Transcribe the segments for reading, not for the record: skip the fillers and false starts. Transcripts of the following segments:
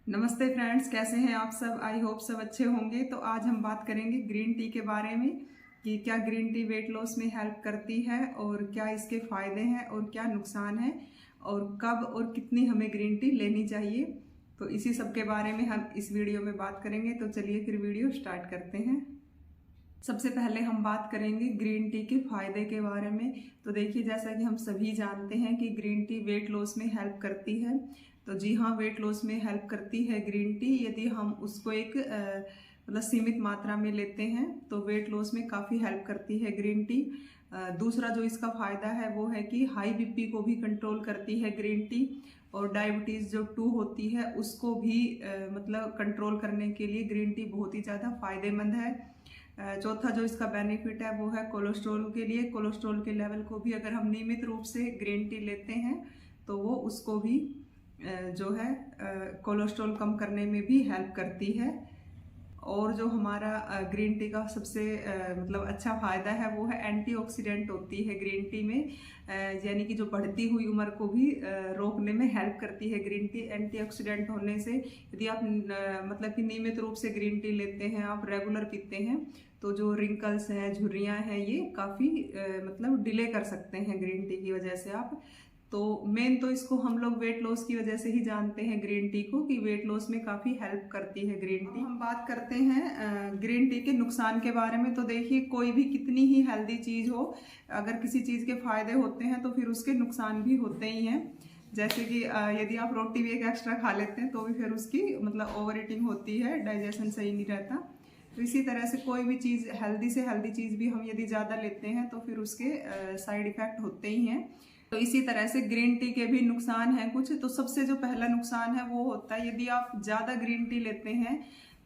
नमस्ते फ्रेंड्स, कैसे हैं आप सब। आई होप सब अच्छे होंगे। तो आज हम बात करेंगे ग्रीन टी के बारे में कि क्या ग्रीन टी वेट लॉस में हेल्प करती है और क्या इसके फ़ायदे हैं और क्या नुकसान है और कब और कितनी हमें ग्रीन टी लेनी चाहिए। तो इसी सब के बारे में हम इस वीडियो में बात करेंगे। तो चलिए फिर वीडियो स्टार्ट करते हैं। सबसे पहले हम बात करेंगे ग्रीन टी के फ़ायदे के बारे में। तो देखिए, जैसा कि हम सभी जानते हैं कि ग्रीन टी वेट लॉस में हेल्प करती है। तो जी हाँ, वेट लॉस में हेल्प करती है ग्रीन टी। यदि हम उसको एक मतलब सीमित मात्रा में लेते हैं तो वेट लॉस में काफ़ी हेल्प करती है ग्रीन टी। दूसरा जो इसका फ़ायदा है वो है कि हाई बीपी को भी कंट्रोल करती है ग्रीन टी, और डायबिटीज़ जो 2 होती है उसको भी मतलब कंट्रोल करने के लिए ग्रीन टी बहुत ही ज़्यादा फ़ायदेमंद है। चौथा जो इसका बेनिफिट है वो है कोलेस्ट्रॉल के लिए। कोलेस्ट्रॉल के लेवल को भी अगर हम नियमित रूप से ग्रीन टी लेते हैं तो वो उसको भी जो है कोलेस्ट्रॉल कम करने में भी हेल्प करती है। और जो हमारा ग्रीन टी का सबसे मतलब अच्छा फ़ायदा है वो है एंटीऑक्सीडेंट होती है ग्रीन टी में, यानी कि जो बढ़ती हुई उम्र को भी रोकने में हेल्प करती है ग्रीन टी। एंटीऑक्सीडेंट होने से यदि आप मतलब कि नियमित रूप से ग्रीन टी लेते हैं, आप रेगुलर पीते हैं, तो जो रिंकल्स हैं, झुर्रियाँ हैं, ये काफ़ी मतलब डिले कर सकते हैं ग्रीन टी की वजह से आप। तो मेन तो इसको हम लोग वेट लॉस की वजह से ही जानते हैं ग्रीन टी को, कि वेट लॉस में काफ़ी हेल्प करती है ग्रीन टी। हम बात करते हैं ग्रीन टी के नुकसान के बारे में। तो देखिए, कोई भी कितनी ही हेल्दी चीज़ हो, अगर किसी चीज़ के फायदे होते हैं तो फिर उसके नुकसान भी होते ही हैं। जैसे कि यदि आप रोटी भी एक एक्स्ट्रा खा लेते हैं तो भी फिर उसकी मतलब ओवर ईटिंग होती है, डाइजेशन सही नहीं रहता। तो इसी तरह से कोई भी चीज़, हेल्दी से हेल्दी चीज़ भी हम यदि ज़्यादा लेते हैं तो फिर उसके साइड इफ़ेक्ट होते ही हैं। तो इसी तरह से ग्रीन टी के भी नुकसान हैं कुछ। तो सबसे जो पहला नुकसान है वो होता है, यदि आप ज़्यादा ग्रीन टी लेते हैं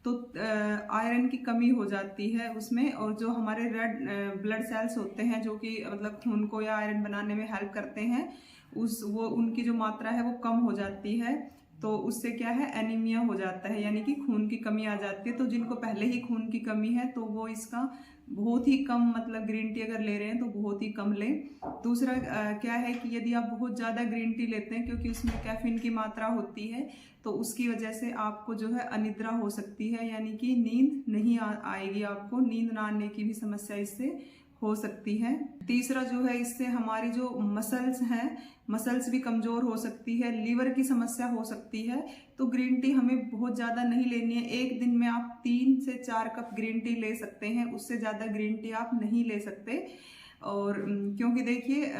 तो आयरन की कमी हो जाती है उसमें, और जो हमारे रेड ब्लड सेल्स होते हैं जो कि मतलब खून को या आयरन बनाने में हेल्प करते हैं, उनकी जो मात्रा है वो कम हो जाती है। तो उससे क्या है, एनीमिया हो जाता है, यानी कि खून की कमी आ जाती है। तो जिनको पहले ही खून की कमी है तो वो इसका बहुत ही कम, मतलब ग्रीन टी अगर ले रहे हैं तो बहुत ही कम लें। दूसरा क्या है कि यदि आप बहुत ज़्यादा ग्रीन टी लेते हैं, क्योंकि उसमें कैफीन की मात्रा होती है, तो उसकी वजह से आपको जो है अनिद्रा हो सकती है, यानी कि नींद नहीं आएगी आपको। नींद ना आने की भी समस्या इससे हो सकती है। तीसरा जो है, इससे हमारी जो मसल्स हैं, मसल्स भी कमज़ोर हो सकती है, लीवर की समस्या हो सकती है। तो ग्रीन टी हमें बहुत ज़्यादा नहीं लेनी है। एक दिन में आप 3 से 4 कप ग्रीन टी ले सकते हैं, उससे ज़्यादा ग्रीन टी आप नहीं ले सकते। और क्योंकि देखिए,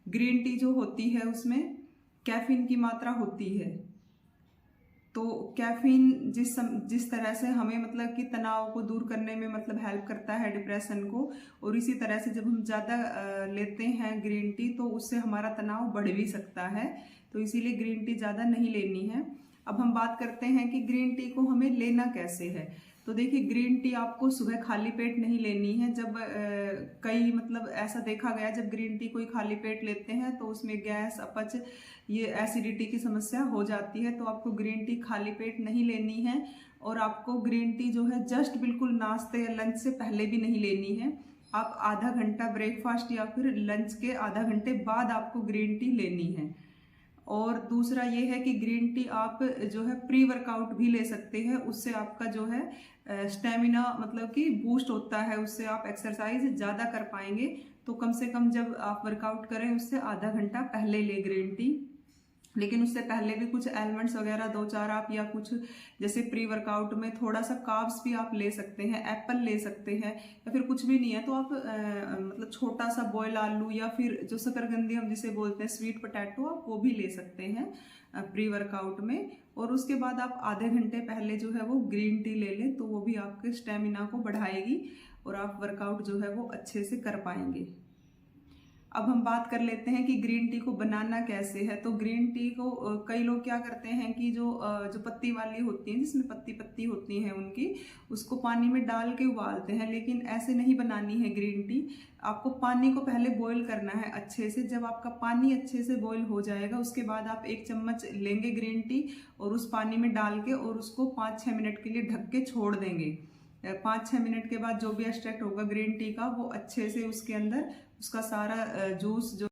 ग्रीन टी जो होती है उसमें कैफीन की मात्रा होती है। तो कैफीन जिस तरह से हमें मतलब कि तनाव को दूर करने में मतलब हेल्प करता है, डिप्रेशन को, और इसी तरह से जब हम ज़्यादा लेते हैं ग्रीन टी तो उससे हमारा तनाव बढ़ भी सकता है। तो इसीलिए ग्रीन टी ज़्यादा नहीं लेनी है। अब हम बात करते हैं कि ग्रीन टी को हमें लेना कैसे है। तो देखिए, ग्रीन टी आपको सुबह खाली पेट नहीं लेनी है। जब कई मतलब ऐसा देखा गया, जब ग्रीन टी कोई खाली पेट लेते हैं तो उसमें गैस, अपच, ये एसिडिटी की समस्या हो जाती है। तो आपको ग्रीन टी खाली पेट नहीं लेनी है, और आपको ग्रीन टी जो है जस्ट बिल्कुल नाश्ते या लंच से पहले भी नहीं लेनी है। आप आधा घंटा ब्रेकफास्ट या फिर लंच के आधा घंटे बाद आपको ग्रीन टी लेनी है। और दूसरा ये है कि ग्रीन टी आप जो है प्री वर्कआउट भी ले सकते हैं। उससे आपका जो है स्टेमिना मतलब कि बूस्ट होता है, उससे आप एक्सरसाइज ज़्यादा कर पाएंगे। तो कम से कम जब आप वर्कआउट करें उससे आधा घंटा पहले ले ग्रीन टी। लेकिन उससे पहले भी कुछ एलिमेंट्स वगैरह 2-4 आप, या कुछ जैसे प्री वर्कआउट में थोड़ा सा कार्ब्स भी आप ले सकते हैं, एप्पल ले सकते हैं, या फिर कुछ भी नहीं है तो आप मतलब छोटा सा बॉयल आलू, या फिर जो शकरकंदी हम जिसे बोलते हैं स्वीट पोटैटो, आप वो भी ले सकते हैं प्री वर्कआउट में। और उसके बाद आप आधे घंटे पहले जो है वो ग्रीन टी ले लें, तो वो भी आपके स्टेमिना को बढ़ाएगी और आप वर्कआउट जो है वो अच्छे से कर पाएंगे। अब हम बात कर लेते हैं कि ग्रीन टी को बनाना कैसे है। तो ग्रीन टी को कई लोग क्या करते हैं कि जो पत्ती वाली होती हैं, जिसमें पत्ती पत्ती होती हैं उनकी, उसको पानी में डाल के उबालते हैं। लेकिन ऐसे नहीं बनानी है ग्रीन टी। आपको पानी को पहले बॉईल करना है अच्छे से। जब आपका पानी अच्छे से बॉईल हो जाएगा उसके बाद आप 1 चम्मच लेंगे ग्रीन टी, और उस पानी में डाल के और उसको 5-6 मिनट के लिए ढक के छोड़ देंगे। 5-6 मिनट के बाद जो भी एक्सट्रैक्ट होगा ग्रीन टी का, वो अच्छे से उसके अंदर उसका सारा जूस जो